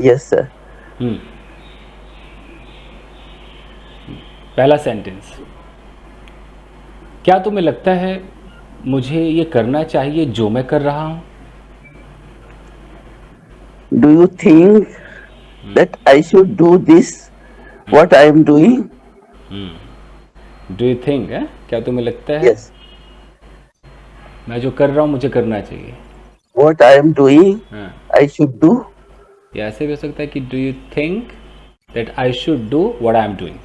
Yes, sir. हम्म, पहला sentence, क्या तुम्हें लगता है मुझे ये करना चाहिए जो मैं कर रहा हूँ? Do you think that I should do this, what I am doing? Do you think है, क्या तुम्हें लगता है Yes. मैं जो कर रहा हूँ मुझे करना चाहिए? What I am doing, हाँ, I should do. या ऐसे भी हो सकता है कि do you think that I should do what I am doing,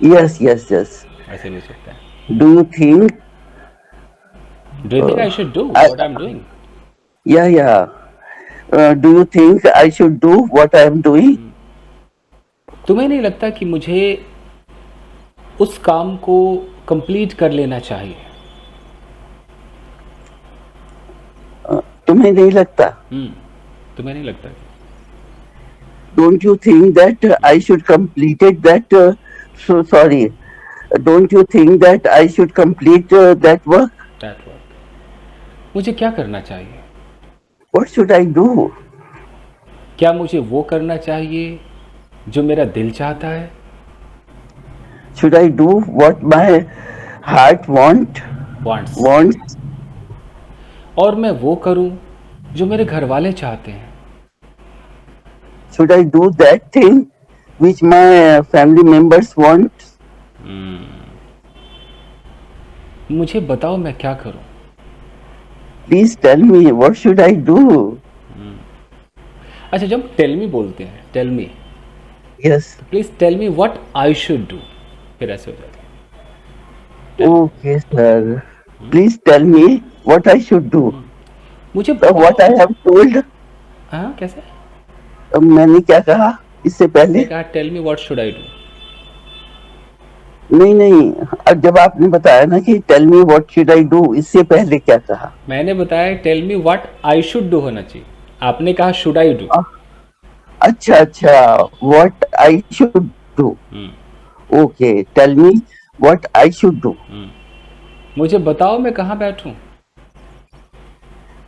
Yes, yes, yes. ऐसे भी हो सकता है। Do you think? Do you think I should do I, what I am doing? yeah, yeah. Do you think I should do what I am doing? तुम्हें नहीं लगता कि मुझे उस काम को कंप्लीट कर लेना चाहिए? तुम्हें नहीं लगता? तुम्हें नहीं लगता? Don't you think that I should complete it? That so sorry. Don't you think that I should complete that work? That work, मुझे क्या करना चाहिए? What should I do? क्या मुझे वो करना चाहिए जो मेरा दिल चाहता है? Should I do what my heart wants, wants? और मैं वो करूं जो मेरे घर वाले चाहते हैं? Should I do that thing which my family members want? मुझे बताओ मैं क्या करूं? Please tell me, what should I do? अच्छा, जब टेल मी बोलते हैं, tell me, Yes. Please tell me what I should do, फिर ऐसे हो जाता है। Okay, sir. Please tell me what I should do. मुझे So what I बताओ। have told, हाँ, कैसे? मैंने क्या कहा इससे पहले? मैंने कहा tell me what should I do. नहीं नहीं, अब जब आपने बताया ना कि tell me what should I do, इससे पहले क्या कहा? मैंने बताया tell me what I should do होना चाहिए, आपने कहा शुड आई डू। अच्छा अच्छा, what I should do. Okay, tell me what I should do. मुझे बताओ मैं कहाँ बैठूं?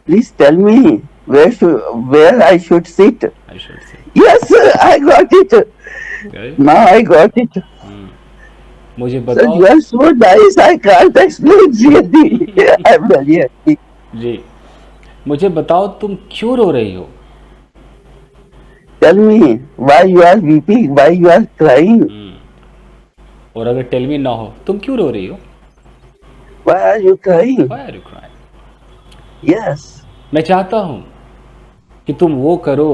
Please tell me where I should sit. I should say, yes, I got it. Now I got it. मुझे Sir, बताओ। you are so nice. I can't explain, really. I'm very happy. जी, मुझे बताओ तुम क्यों रो रही हो? Tell me why you are weeping, why you are crying, और अगर टेल मी ना हो, तुम क्यों रो रही हो? why are you crying? Why are you crying? Yes, मैं चाहता हूं कि तुम वो करो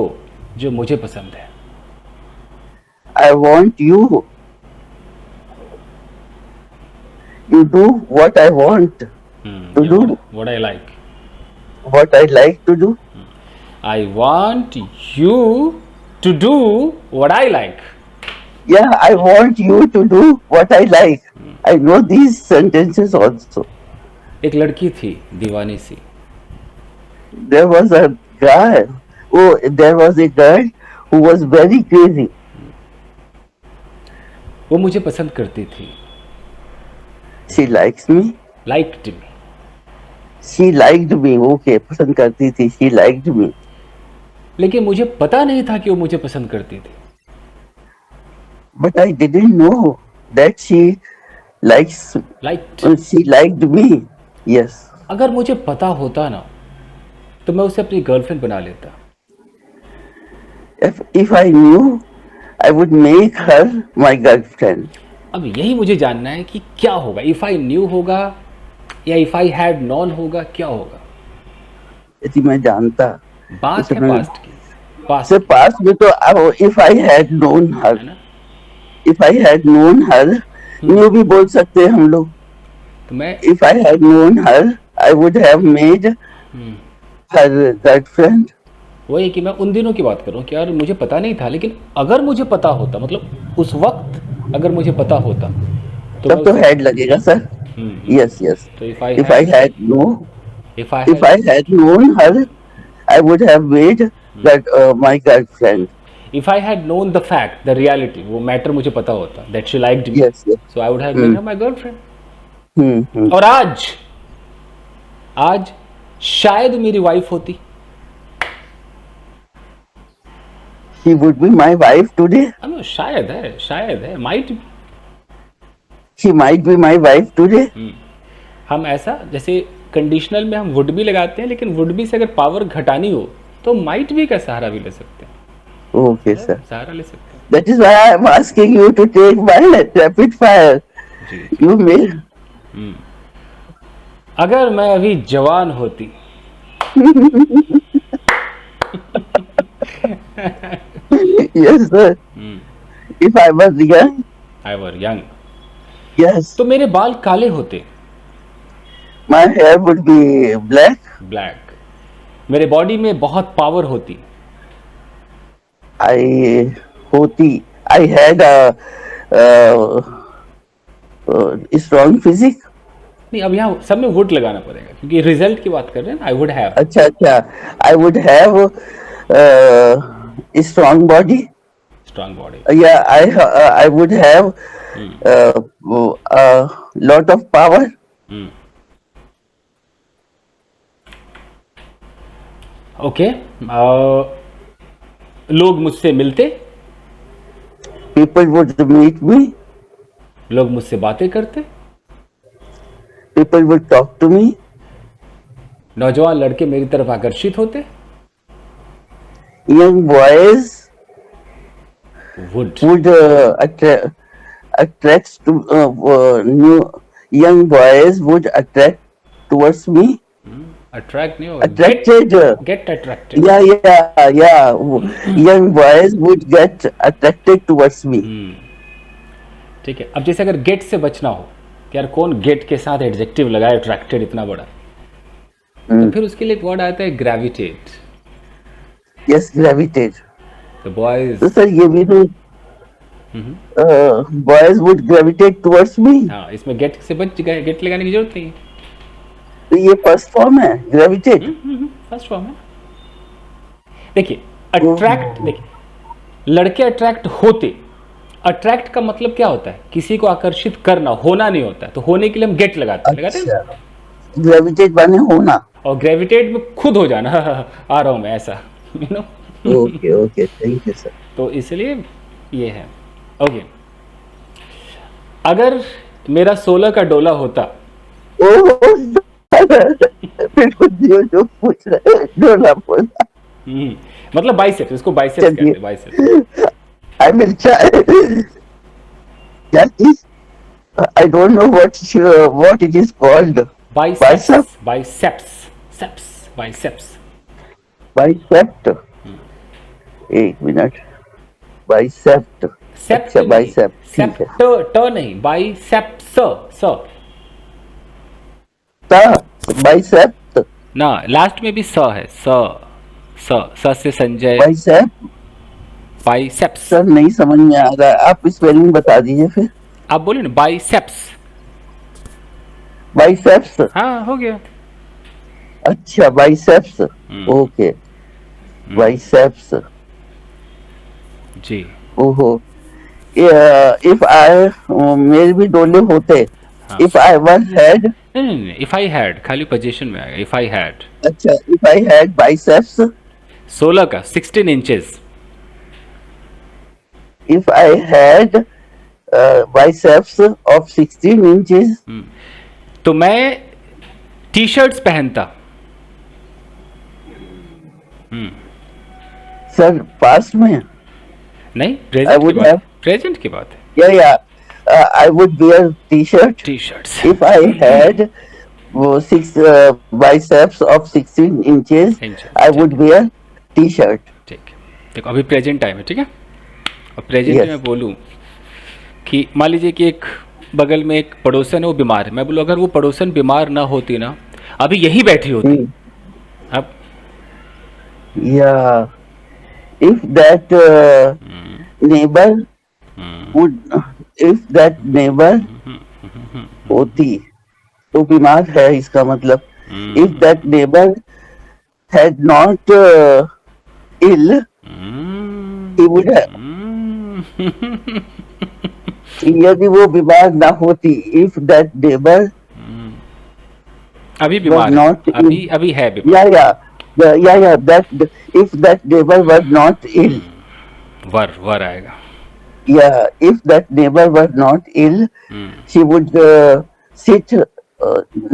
जो मुझे पसंद है। I want you. You do what I want to do, what I like. what I like to do. I want you to do what I like. Yeah, I want you to do what I like. I know these sentences also. एक लड़की थी दीवानी सी, There was a guy. Oh, there was a girl who was very crazy. वो मुझे पसंद करती थी, She likes me. Liked me, She liked me. Okay, पसंद करती थी. She liked me. लेकिन मुझे पता नहीं था कि वो मुझे पसंद करती थी। But I didn't know that she likes. Liked, She liked me. Yes. अगर मुझे पता होता ना तो मैं उसे अपनी गर्लफ्रेंड बना लेता। If I knew, I would make her my girlfriend. अब यही मुझे जानना है कि क्या होगा, इफ आई न्यू होगा या इफ आई हैड नॉन होगा, क्या होगा? यदि मैं जानता, पास्ट है, इतना पास्ट की, पास्ट से की, पास में तो अब if I had known her, है ना? if I had known her, new भी बोल सकते हैं हम लोग. तो मैं If I had known her, I would have made her girlfriend. वही कि मैं उन दिनों की बात कर रहा हूँ कि यार मुझे पता नहीं था, लेकिन अगर मुझे पता होता, मतलब उस वक्त अगर मुझे पता होता तो तब तो head लगेगा सर. Yes, yes. तो if I If I had if I if I had known her, I would have made that my girlfriend. If I had known the fact, the reality, वो matter मुझे पता होता that she liked me, Yes, yes. So I would have made her my girlfriend. Hmm. और आज शायद मेरी wife होती। she would be my wife today. शायद है might. She might be my wife today. हम ऐसा जैसे कंडीशनल में हम वुड भी लगाते हैं, लेकिन वुड भी से अगर पावर घटानी हो तो माइट भी का सहारा भी ले सकते हैं, Okay, sir. सहारा ले सकते हैं। That is why I am asking you to take my rapid fire. Ji. You may. अगर मैं अभी जवान होती Yes, sir. If I was young, I were young, yes, तो मेरे बाल काले होते, my hair would be black. Black. मेरे बॉडी में बहुत पावर होती, I had a strong physique. नहीं अब यहाँ सब में वुड लगाना पड़ेगा क्योंकि रिजल्ट की बात कर रहे हैं ना। आई वुड हैव अच्छा अच्छा, I would have a strong body. Strong body. Yeah, I would have a lot of power. Okay, लोग मुझसे मिलते, People would meet me. लोग मुझसे बातें करते, People would talk to me. नौजवान लड़के मेरी तरफ आकर्षित होते, Young boys would would attract to new young boys would attract towards me. Attract नहीं होगा, Attracted. Get attracted. Yeah. Young boys would get attracted towards me. ठीक है, अब जैसे अगर गेट से बचना हो कि यार कौन गेट के साथ एडजेक्टिव लगाए अट्रैक्टेड इतना बड़ा, तो फिर उसके लिए एक वर्ड आता है ग्रेविटेट। Yes, gravitate. तो बॉयज, तो सर ये भी तो boys would gravitate towards me. हाँ इसमें गेट से बच गए, गेट लगाने की जरूरत नहीं है। तो ये फर्स्ट फॉर्म है gravitate. फर्स्ट फॉर्म है। देखिए अट्रैक्ट, देखिए लड़के अट्रैक्ट होते, अट्रैक्ट का मतलब क्या होता है, किसी को आकर्षित करना, होना नहीं होता है। तो होने के लिए हम गेट लगाते हैं अच्छा, gravitate माने होना. और ग्रेविटेट में खुद हो जाना आ रहा हूं मैं ऐसा, you know. Okay, thank you sir. तो इसलिए ये है। ओके, अगर मेरा 16 का डोला होता, ओह बिल्कुल जो पूछ रहे हैं, डोला बोला. मतलब बाइसेप्स, इसको बाइसेप्स कहते हैं, biceps. I will try. That is, I don't know what it is called. Biceps, biceps, ceps, biceps. Bicep. एक मिनट. Bicep. अच्छा, bicep. ठीक है. ट नहीं, बाइसेप्स, स Bicep. ना, लास्ट में भी स है, स से संजय। Bicep. बाइसेप्स, सर नहीं समझ में आ रहा है, आप स्पेलिंग बता दीजिए फिर. आप बोलिए ना बाइसेप्स। Biceps. हाँ हो गया। अच्छा, biceps. Okay. Biceps. जी, ओहो. If I मेरे भी डोले होते. If I was had. नहीं, इफ आई हैड खाली पोजीशन में आएगा, इफ आई हैड। अच्छा, if I had biceps. 16 का 16 inches. If I had biceps of 16 inches. तो मैं टी शर्ट्स पहनता। सर पास्ट में. नहीं, I would have. प्रेजेंट की बात है। Yeah. I would wear t-shirt. T shirts. If I had biceps of 16 inches, I would wear t-shirt. ठीक है, देखो अभी प्रेजेंट टाइम है, ठीक है। और प्रेजेंट में मैं बोलूँ कि मान लीजिए कि एक बगल में एक पड़ोसन है, वो बीमार है। मैं बोलूँ अगर वो पड़ोसन बीमार ना होती ना, अभी यही बैठी होती। अब Yeah. If that neighbor would, if that neighbor होती, तो बीमार है इसका मतलब. If that neighbor had not ill, he would have. यदि वो बीमार ना होती, if that neighbor अभी was बीमार है, not अभी है बीमार। yeah, that if that neighbor was not ill. वर आएगा। Yeah, if that neighbor were not ill, she would sit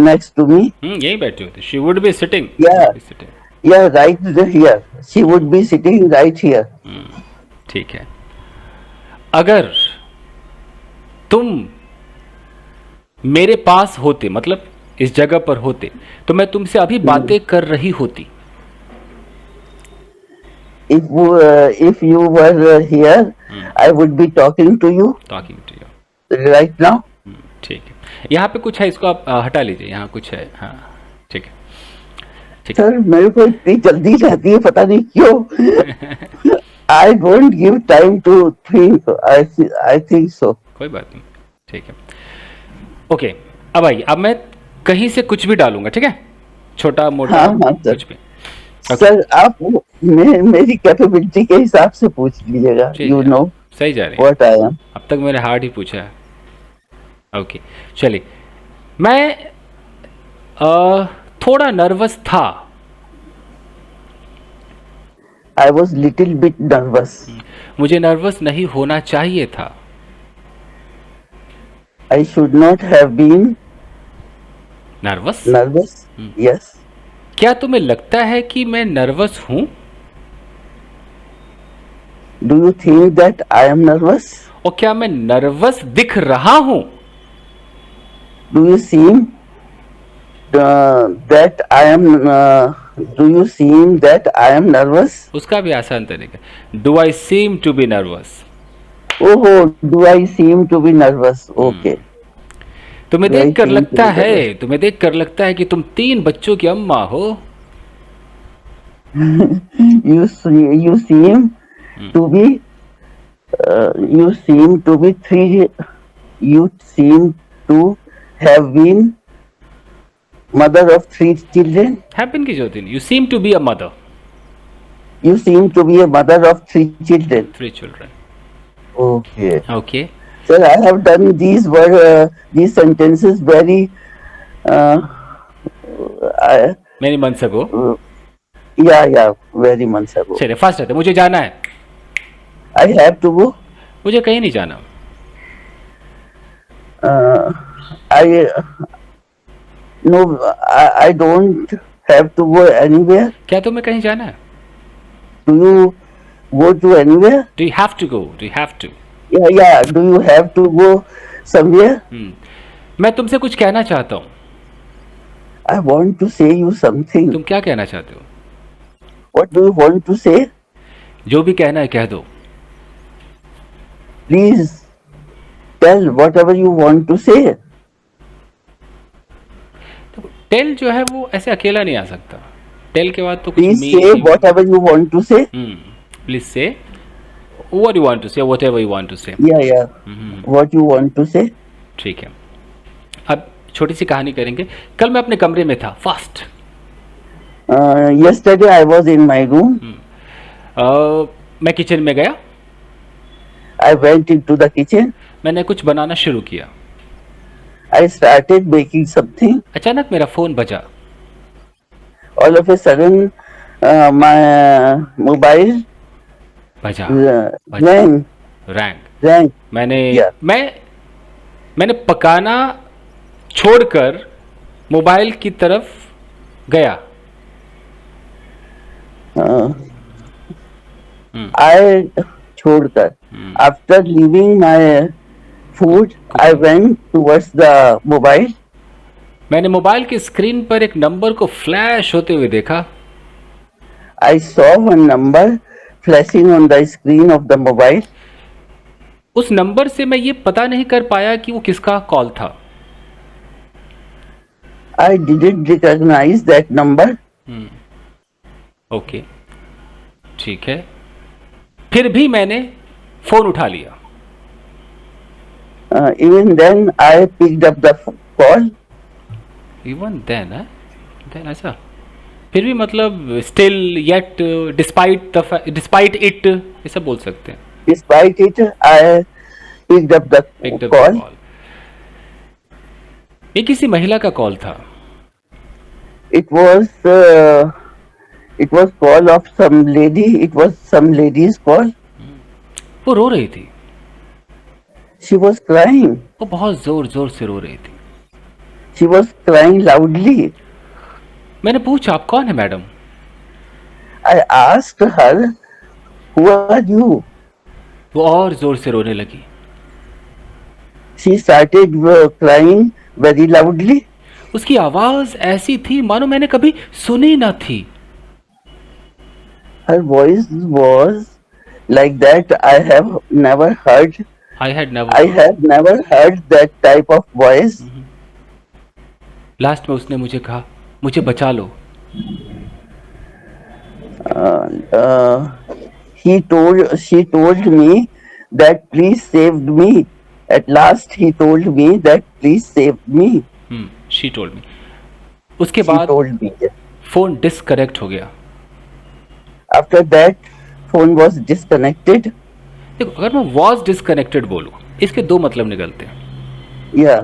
next to me. यही बैठी होती, she would be sitting, Yeah, be sitting. yeah, right here. She would be sitting right here. ठीक है। अगर तुम मेरे पास होते, मतलब इस जगह पर होते, तो मैं तुमसे अभी बातें कर रही होती। If you were here, I would be talking to you talking to you. right now. ठीक है, यहाँ पे कुछ है, इसको आप हटा लीजिए, यहाँ कुछ है। हाँ ठीक है, ठीक है। सर मेरे को इतनी जल्दी रहती है, पता नहीं क्यों। I don't give time to think. I think so. कोई बात नहीं, ठीक है। ओके, अब आइए, अब मैं कहीं से कुछ भी डालूंगा, ठीक है, छोटा मोटा हाँ हाँ सर। कुछ भी। सर आप मेरी कैपेबिलिटी के हिसाब से पूछ लीजिएगा। ठीक यू है, नो सही जा रही है। What I am. अब तक मैंने हार्ड ही पूछा है। ओके चलिए, मैं थोड़ा नर्वस था। I was little bit nervous. मुझे नर्वस नहीं होना चाहिए था। I should not have been nervous. Nervous. Yes. क्या तुम्हें लगता है कि मैं नर्वस हूं? Do you think that I am nervous? और क्या मैं नर्वस दिख रहा हूं? Do you seem that I am do you seem that I am nervous? उसका भी आसान तरीका, do I seem to be nervous. ओहो, do I seem to be nervous. Okay. तुम्हें देखकर लगता है, तुम्हें देखकर लगता है कि तुम 3 बच्चों की अम्मा हो। you seem to be you seem to be three you seem to have been mother of 3 children. Happen की जो थी, you seem to be a mother. You seem to be a mother of 3 children. 3 children. Okay. Okay. Sir, I have done these sentences very मेरी मन से गो। yeah, very months ago. चलिए fast रहते, मुझे जाना है। I have to go. मुझे कहीं नहीं जाना। I don't have to go anywhere. क्या तुम्हें कहीं जाना है? Do you go to anywhere? Do you have to go? Do you have to? Yeah. Do you have to go somewhere? मैं तुमसे कुछ कहना चाहता हूँ। I want to say you something. तुम क्या कहना चाहते हो? What do you want to say? जो भी कहना है कह दो। Please tell whatever you want to say. Tell जो है वो ऐसे अकेला नहीं आ सकता। टेल के बाद तो कुछ Please say whatever you want to say. Please से व्हाट यू वांट टू से, व्हाटएवर यू वांट टू से। Yeah. What you want to say? ठीक है, अब छोटी सी कहानी करेंगे। कल मैं अपने कमरे में था, fast. Yesterday I was in my room. मैं किचन में गया। I went into the kitchen. मैंने कुछ बनाना शुरू किया। I started making something. अचानक मेरा फोन बजा। All of a sudden, my mobile बजा rang. रैंक। मैंने पकाना छोड़कर मोबाइल की तरफ गया। I छोड़कर. After leaving my food, I went towards the mobile. मैंने मोबाइल की स्क्रीन पर एक नंबर को फ्लैश होते हुए देखा। I saw one number flashing on the screen of the mobile. उस नंबर से मैं ये पता नहीं कर पाया कि वो किसका कॉल था। I didn't recognize that number. Okay, ठीक है। फिर भी मैंने फोन उठा लिया। Even then, I picked up the call. Even then है, देन ऐसा फिर भी मतलब स्टिल येट डिस्पाइट इट, ये सब बोल सकते हैं। Despite it, I picked up the call. ये किसी महिला का कॉल था। It was call of some lady. It was some lady's call. वो रो रही थी, She was crying. वो बहुत जोर जोर से रो रही थी। She was crying loudly. मैंने पूछा आप कौन है madam? I asked her, "Who are you?" वो और जोर से रोने लगी। She started crying very loudly. उसकी आवाज ऐसी थी मानो मैंने कभी सुनी ना थी। Her voice was like that. I have never heard. I had I never. have never heard that type of voice. Last में उसने मुझे कहा मुझे बचा लो। Uh, she told me that please saved me. At last he told me that please save me. She told me. उसके She बाद told me that. Phone disconnect हो गया। After that, phone was disconnected. देखो अगर मैं was disconnected बोलूँ इसके दो मतलब निकलते हैं। Yeah,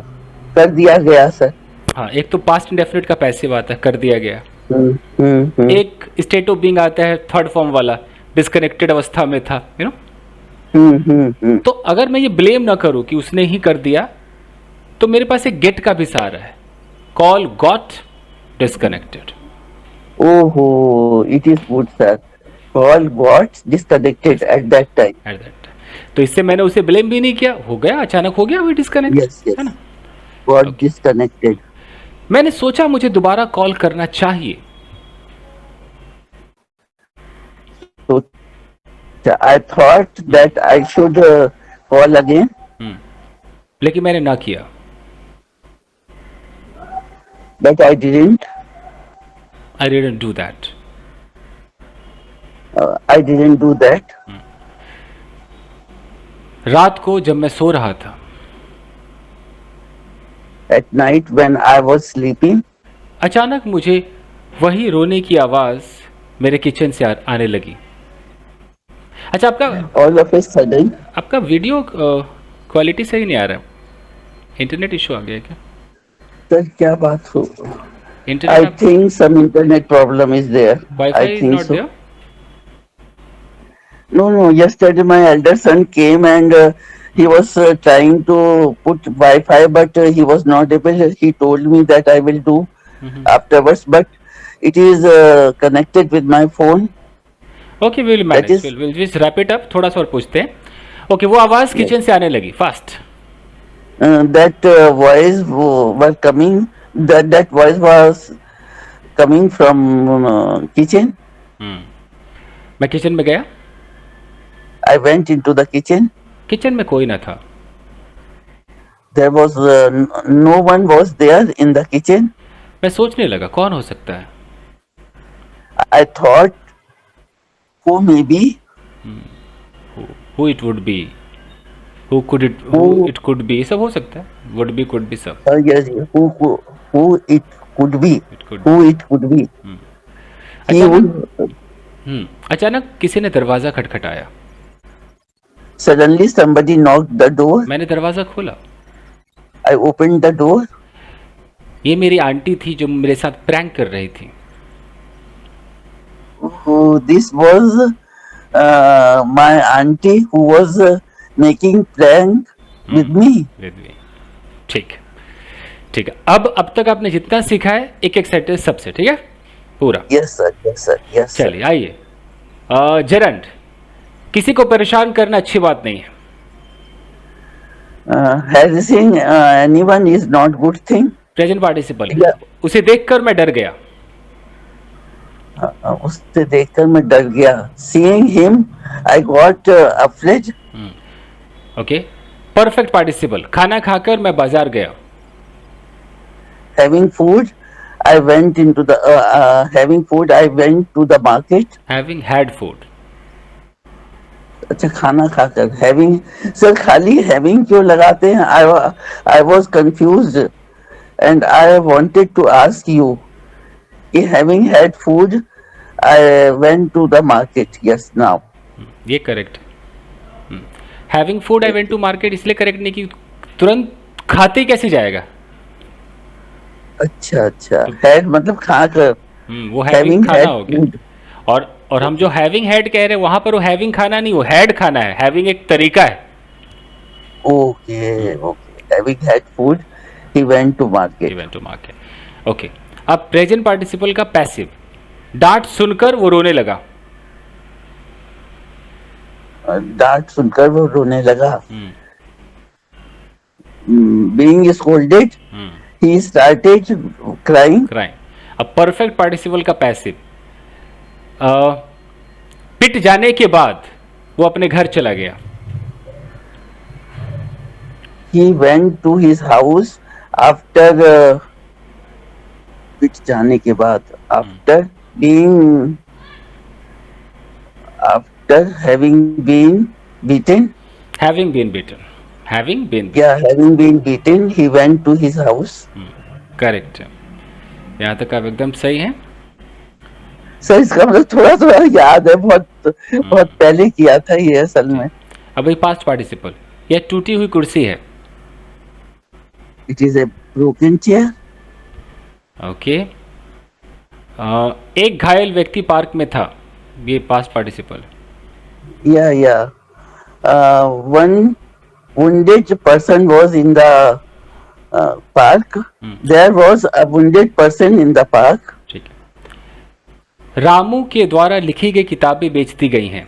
कर दिया गया सर। हाँ, एक तो पास्ट इंडेफिनिट का पैसिव आता है कर दिया गया। हम्म। एक स्टेट ऑफ बीइंग आता है थर्ड फॉर्म वाला, डिस्कनेक्टेड अवस्था में था, यू नो। हम्म। तो अगर मैं ये ब्लेम ना करूं कि उसने ही कर दिया, तो मेरे पास एक गेट का भी सहारा है। Call got disconnected. Oh, it is good, sir. Call got disconnected at that time. At that, तो इससे मैंने उसे ब्लेम भी नहीं किया, हो गया, अचानक हो गया वो डिस्कनेक्ट, Yes, है ना। got disconnected. मैंने सोचा मुझे दोबारा कॉल करना चाहिए, So I thought that I should call again, लेकिन मैंने ना किया। but I didn't. I didn't do that. I didn't do that. रात को जब मैं सो रहा था, At night when I was sleeping, अचानक मुझे वही रोने की आवाज मेरे किचन से आने लगी। अच्छा, all of a sudden, आपका वीडियो क्वालिटी सही नहीं आ रहा है, इंटरनेट इशू आ गया है क्या? sir, क्या बात हो? I internet, think some internet problem is there. Wifi I is think not so. There. No. Yesterday my elder son came and he was trying to put Wi-Fi, but he was not able. He told me that I will do afterwards, but it is connected with my phone. Okay, will That manage, is- will just wrap it up, थोड़ा सा और पूछते हैं। Okay, वो आवाज kitchen से आने लगी fast. That voice were coming. That voice was coming from kitchen. मैं किचन में गया, I went into the kitchen. Kitchen में कोई ना था। There was no one was there in the kitchen. मैं सोचने लगा कौन हो सकता है। I thought, who may be? Who it would be, who could it, who it could be, सब हो सकता है, वुड बी, कुड बी, सब। Yes, who it could be? It could Who it could be? He अचानक would, अचानक किसी ने दरवाजा खटखटाया। suddenly somebody knocked the door. मैंने दरवाजा खोला। I opened the door. ये मेरी आंटी थी जो मेरे साथ प्रैंक कर रही थी। This was my auntie who was making prank with me. ठीक है, ठीक है। अब तक आपने जितना सीखा है एक एक सेंटेंस सबसे, ठीक है, पूरा। Yes, sir. Yes, sir. Yes, sir. चलिए आइए। जेरंड, किसी को परेशान करना अच्छी बात नहीं है। Harassing anyone is not good thing. Present participle, Yeah. उसे देखकर मैं डर गया। उससे देखकर मैं डर गया. Seeing him, I got afraid. Okay, perfect participle, खाना खाकर मैं बाजार गया। Having food, I went into the having food. I went to the market. Having had food. अच्छा, खाना खाकर having. सर खाली having क्यों लगाते हैं? I was confused and I wanted to ask you कि having had food, I went to the market. Yes, now. ये correct. Having food I went to market इसलिए करेक्ट नहीं कि तुरंत खाते ही कैसे जाएगा। अच्छा. Had मतलब खाकर. वो हैविंग Having खाना had हो गया। food. और हम जो हैविंग हैड कह रहे हैं वहां पर वो हैविंग खाना नहीं, वो हैड खाना है। हैविंग एक तरीका है। Okay, okay. Having had food, he went to he market. Went to market. Okay, अब प्रेजेंट पार्टिसिपल का पैसिव, डांट सुनकर वो रोने लगा। डांट सुनकर वो रोने लगा. हम्म Being scolded, hmm he started crying. Crime. अब परफेक्ट पार्टिसिपल का पैसिव, पिट जाने के बाद वो अपने घर चला गया। He went to his house after पिट जाने के बाद, after being, after having been beaten. Having been beaten, having been, Yeah, having been beaten, he went to his house. Correct. यहाँ तक आप एकदम सही हैं। सर इसका मतलब थोड़ा थोड़ा याद है, बहुत बहुत पहले किया था ये असल में. अब वही पास्ट पार्टिसिपल, यह टूटी हुई कुर्सी है। It is a broken chair. Okay, एक घायल व्यक्ति पार्क में था, ये past participle. Yeah, yeah. One wounded person was in the park. There was a wounded person in the park. ठीक है। रामू के द्वारा लिखी गई किताबें बेच दी गई हैं।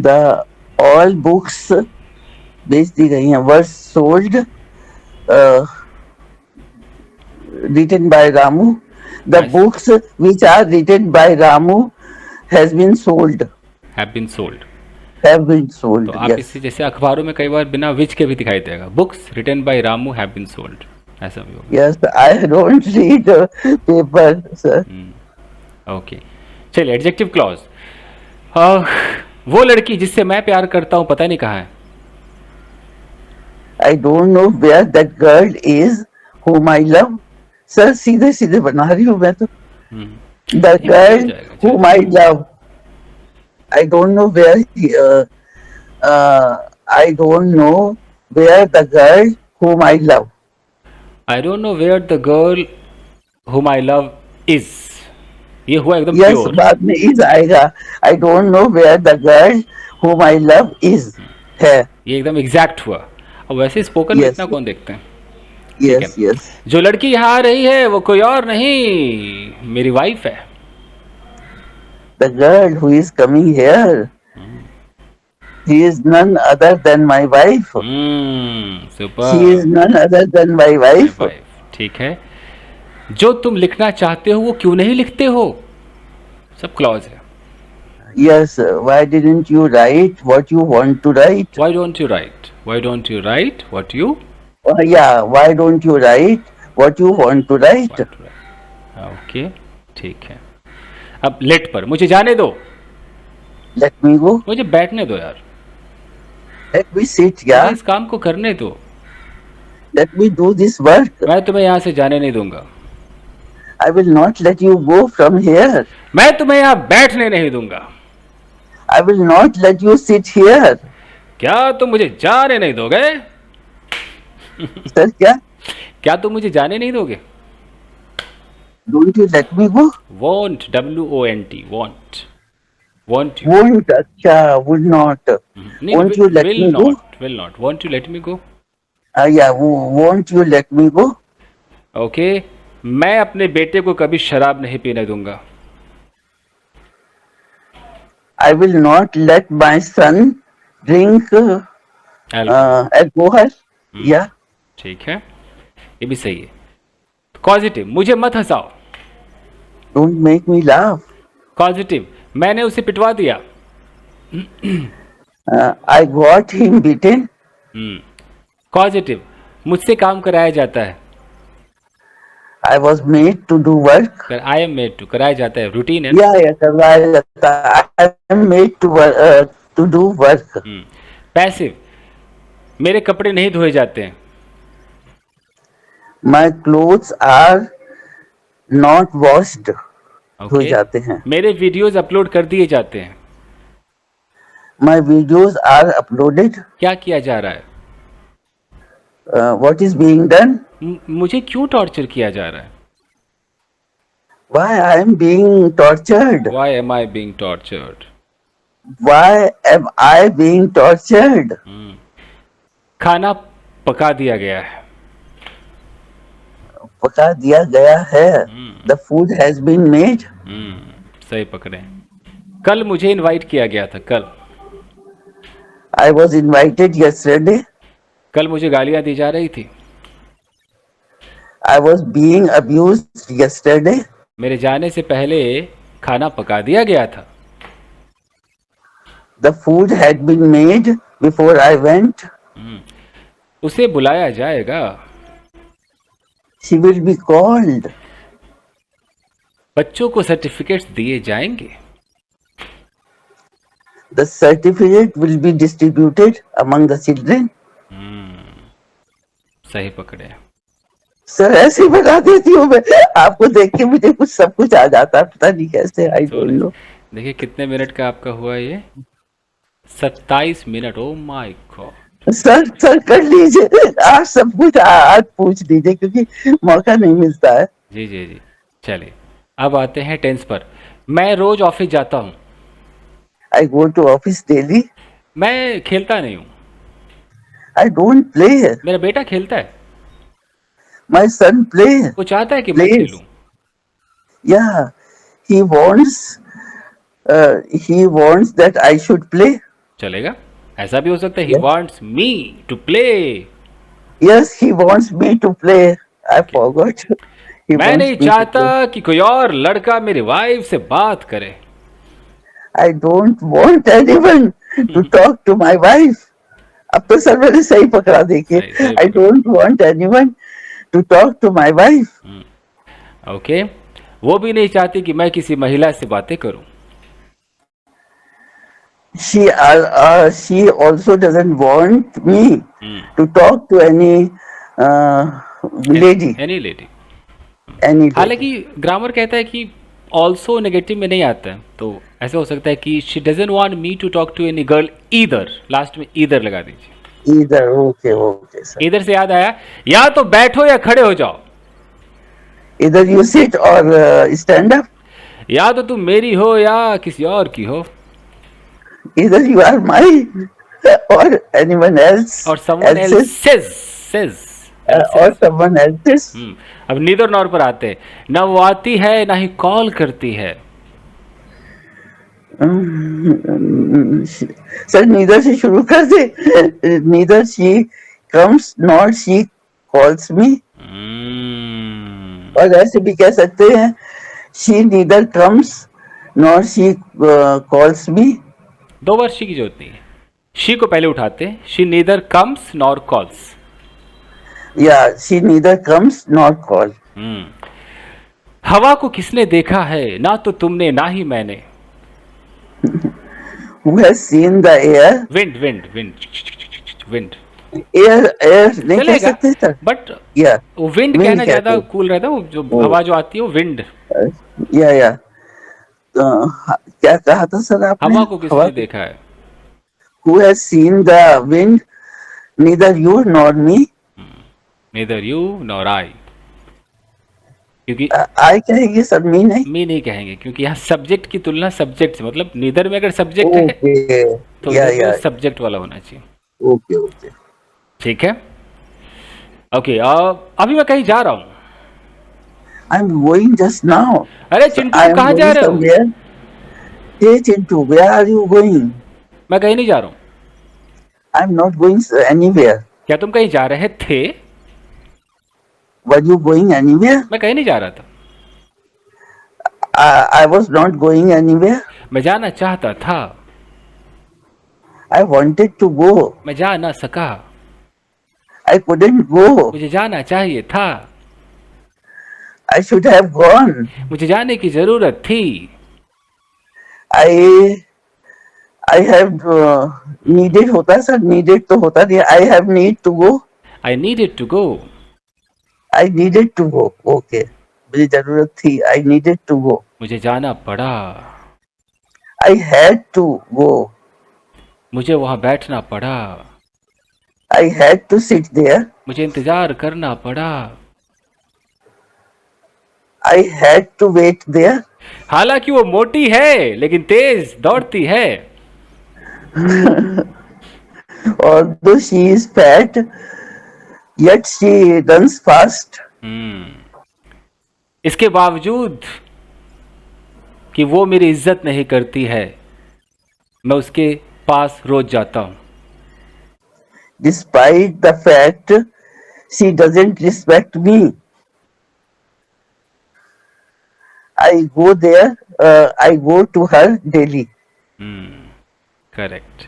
The all books बेच दी गई हैं. Were sold, written by Ramu. The Nice. books which are written by Ramu has been sold. Have been sold. Have been sold. तो आप Yes. इसे जैसे अखबारों में कई बार बिना विच के भी दिखाई देगा, books written by Ramu have been sold, ऐसा भी होगा। Yes, I don't read paper, sir. Okay, चलिए एडजेक्टिव क्लॉज। वो लड़की जिससे मैं प्यार करता हूँ पता नहीं कहाँ है। I don't know where that girl is whom I love. Sir, सीधे सीधे बना रही हूँ मैं तो. The ये girl हो जाएगा, whom I love. I don't know where I don't know where the girl whom I love. I don't know where the girl whom I love is. ये हुआ एकदम Yes, प्योर। बाद में is आएगा. I don't know where the girl whom I love is. है. ये एकदम exact हुआ। अब वैसे स्पोकन में Yes. इतना कौन देखते हैं। Yes, yes. जो लड़की यहाँ आ रही है वो कोई और नहीं, मेरी वाइफ है। The girl who is coming here, he is none other than my wife. Super. She is none other than my wife. Wife, ठीक है। जो तुम लिखना चाहते हो वो क्यों नहीं लिखते हो, सब क्लॉज है। Yes, why didn't you write what you want to write? Why don't you write? Why don't you write what you Yeah, why don't you write what you want to write? want to write? Okay, ठीक है। अब late पर मुझे जाने दो, Let me go. मुझे बैठने दो यार, Let me sit, मुझे yeah. इस काम को करने दो। Let me do this work. मैं तुम्हें यहाँ से जाने नहीं दूंगा, I will not let you go from here. मैं तुम्हें यहाँ बैठने नहीं दूंगा। I will not let you sit here. क्या तुम मुझे जाने नहीं दोगे? Sir, क्या? क्या तुम मुझे जाने नहीं दोगे? Don't you let me go? Want, WONT, want, want you. Won't, अच्छा, would not. Won't you let will me go? Not, will not, want you let me go. Yeah, won't you let me go? Okay, मैं अपने बेटे को कभी शराब नहीं पीने दूंगा। I will not let my son drink alcohol. Yeah. ठीक है, ये भी सही है। पॉजिटिव, मुझे मत हंसाओ। Don't make me laugh. Positive, मैंने उसे पिटवा दिया। I got him beaten. Positive, मुझसे काम कराया जाता है। I was made to do work. I am made to, कराया जाता है, रूटीन है। Yeah, yeah, करवाया जाता है. I am made to do work. Passive, मेरे कपड़े नहीं धोए जाते हैं। My clothes are not washed. धोए Okay? जाते हैं. मेरे वीडियोस अपलोड कर दिए जाते हैं। My videos are uploaded. क्या किया जा रहा है? What is being done? मुझे क्यों टॉर्चर किया जा रहा है? Why I am being tortured? Why am I being tortured? Why am I being tortured? खाना पका दिया गया है। पका दिया गया है। The food has been made. सही पकड़े। कल मुझे इनवाइट किया गया था। कल I was invited yesterday. कल मुझे गालियां दी जा रही थी। I was being abused yesterday. मेरे जाने से पहले खाना पका दिया गया था। The food had been made before I went. उसे बुलाया जाएगा। She will be called. बच्चों को सर्टिफिकेट्स दिए जाएंगे। The certificate will be distributed among the children. सही पकड़े। सर ऐसे ही बता देती हूँ मैं, आपको देख के मुझे कुछ सब कुछ आ जाता है, पता नहीं कैसे। आई डोंट नो। देखिए कितने मिनट का आपका हुआ ये? 27 minute. Oh my God. Sir कर लीजिए, आप सब कुछ आज पूछ लीजिए क्योंकि मौका नहीं मिलता है। जी जी जी। चलिए अब आते हैं टेंस पर। मैं रोज ऑफिस जाता हूँ। I go to office daily. मैं खेलता नहीं हूँ। I don't play. मेरा बेटा खेलता है। My son play. वो चाहता है कि मैं खेलूं। या he wants that I should play. चलेगा, ऐसा भी हो सकता है। He wants me to play. Yes he wants me to play. I forgot. मैं नहीं चाहता कि कोई और लड़का मेरी वाइफ से बात करे। I don't want anyone to talk to my wife. अब तो सर मैंने सही पकड़ा, देखिए। I don't want anyone to talk to my wife. Okay. वो भी नहीं चाहती कि मैं किसी महिला से बातें करूं। She also doesn't want me to talk to any lady. Any lady. हालांकि ग्रामर कहता है कि ऑल्सो नेगेटिव में नहीं आता है, तो ऐसा हो सकता है कि she doesn't want me to talk to any girl either. Last में ईदर लगा दीजिए। Either. Okay okay sir. Either से याद आया, या तो बैठो या खड़े हो जाओ। इधर यू सिट और स्टैंड अप। या तो तुम मेरी हो या किसी और की हो। इधर यू आर माइन और एनीवन एल्स और समवन एल्सेस और समवन एल्सेस। अब नीदर नॉर पर आते हैं। ना वो आती है ना ही कॉल करती है। सर नीदर से शुरू कर दे। Neither she comes not she calls me. और ऐसे भी कह सकते हैं, she neither comes nor she calls me. दो बार शी की जरूरत नहीं है। शी को पहले उठाते हैं। She neither comes nor calls. या she neither comes nor call. हवा को किसने देखा है? ना तो तुमने ना ही मैंने। Who has seen the air? Wind, wind, wind, wind. Air नहीं कह सकते सर। बट या विंड कहना ज्यादा कूल रहता है। वो जो हवा जो आती है वो विंड। या क्या कहा था सर आपने? हवा को किसने देखा है? Who has seen the wind? Neither you nor me. Neither you nor I. क्योंकि आई कहेंगे सर, मी नहीं कहेंगे, क्योंकि यहाँ सब्जेक्ट की तुलना सब्जेक्ट से, मतलब नीदर में अगर सब्जेक्ट है तो सब्जेक्ट वाला होना चाहिए। ओके ओके ठीक है। ओके अभी मैं कहीं जा रहा हूँ। I am going just now. अरे चिंटू कहाँ जा रहे हो? Hey Chintu, where are you going? मैं कहीं नहीं जा रहा हूँ। I am not going anywhere. क्या तुम कहीं जा रहे थे? Were you going anywhere? मैं कहीं नहीं जा रहा था। I was not going anywhere. मैं जाना चाहता था। I wanted to go. मैं जा ना सका। I couldn't go. मुझे जाना चाहिए था। I should have gone. मुझे जाने की जरूरत थी। I have needed होता सर, needed तो होता नहीं। I have need to go. I needed to go. I needed to go. Okay. मुझे जरूरत थी। I needed to go. मुझे जाना पड़ा। I had to go. मुझे वहां बैठना पड़ा। I had to sit there. मुझे इंतजार करना पड़ा। I had to wait there. हालांकि वो मोटी है लेकिन तेज दौड़ती है. Although she is fat, yet she runs fast. इसके बावजूद कि वो मेरी इज्जत नहीं करती है, मैं उसके पास रोज जाता हूं. Despite the fact she doesn't respect me, I go there, I go to her daily. Correct.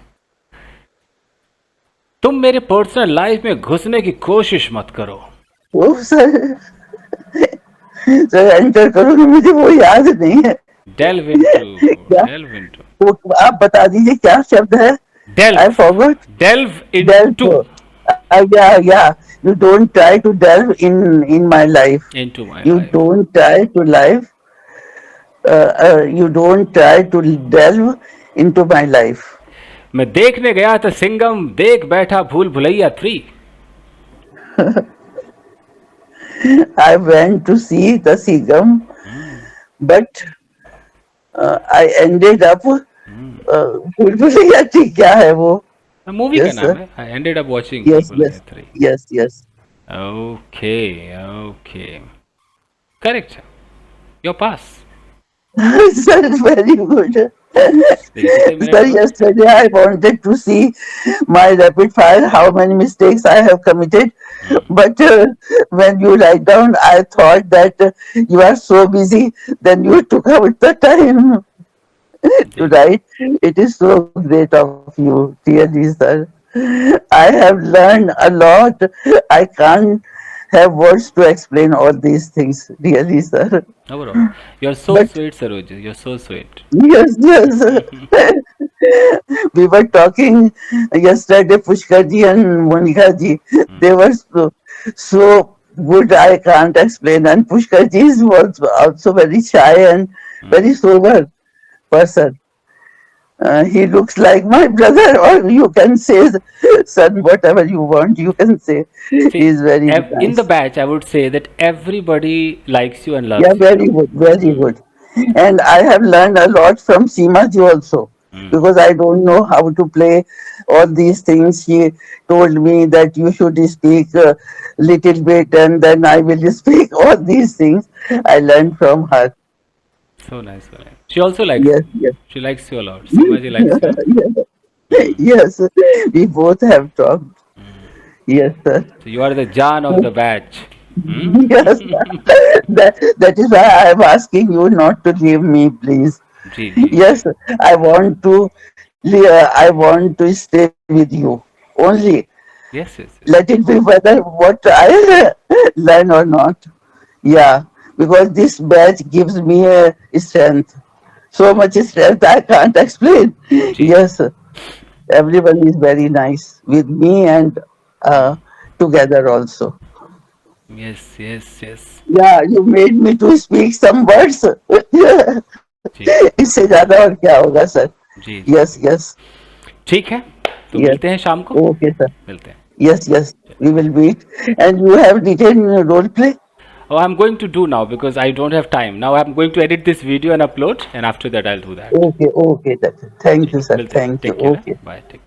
तुम मेरे पर्सनल लाइफ में घुसने की कोशिश मत करो. ओ सर, सर एंटर करोगे, मुझे वो याद नहीं है. Delve into. क्या? Delve into. वो आप बता दीजिए क्या शब्द है. I delve. forgot. Delve Delve. Into. Yeah. You don't try to delve in my life. Into my You life. don't try to live. You don't try to delve into my life. मैं देखने गया था सिंगम, देख बैठा भूल Bhulaiyaa 3. I went to see the Sigam, but I ended up. भूल भुलैया ठीक क्या है वो? मूवी का Yes, नाम sir. है. आई एंडेड अप वाचिंग भूल Yes, Bhulaiyaa yes, 3. yes. Okay. Okay. Correct. Your pass. Sir, very good. Sir, yesterday I wanted to see my rapid fire, how many mistakes I have committed. But when you write down, I thought that you are so busy, then you took out the time to write. It is so great of you, really, sir. I have learned a lot. I can't have words to explain all these things, really, sir. No problem. You're so But sweet, Saroj. You're so sweet. yes. We were talking yesterday, Pushkar ji and Monika ji. They were so good, I can't explain. And Pushkar ji was also very shy and very sober person. He looks like my brother, or you can say, son, whatever you want, you can say. See, He's very in the nice. batch, I would say that everybody likes you and Yeah, loves you. very good, very good. And I have learned a lot from Seema ji also, because I don't know how to play all these things. She told me that you should speak a little bit and then I will speak all these things. I learned from her. So nice, so nice. She also likes Yes, you. yes. She likes you a lot. Seema ji likes you. Yes, we both have talked. Yes, sir. So you are the Jan of the batch. Yes, that is why I am asking you not to leave me, please. जी. Yes, I want to I want to stay with you only. Yes. Let it be whether what I learn or not. Yeah, because this badge gives me a strength. So much strength I can't explain. Yes, everyone is very nice with me and together also. Yes. Yeah, you made me to speak some words. जी. इससे ज्यादा और क्या होगा sir. जी. Yes. ठीक है. तो Yes. मिलते हैं शाम को. Okay, sir. मिलते हैं. Yes. We will meet. And you have written role play? Oh, I'm going to do now because I don't have time. Now I'm going to edit this video and upload, and after that I'll do that. Okay. Thank you, sir. मिलते हैं. Thank you. Take care. Okay. Bye. Take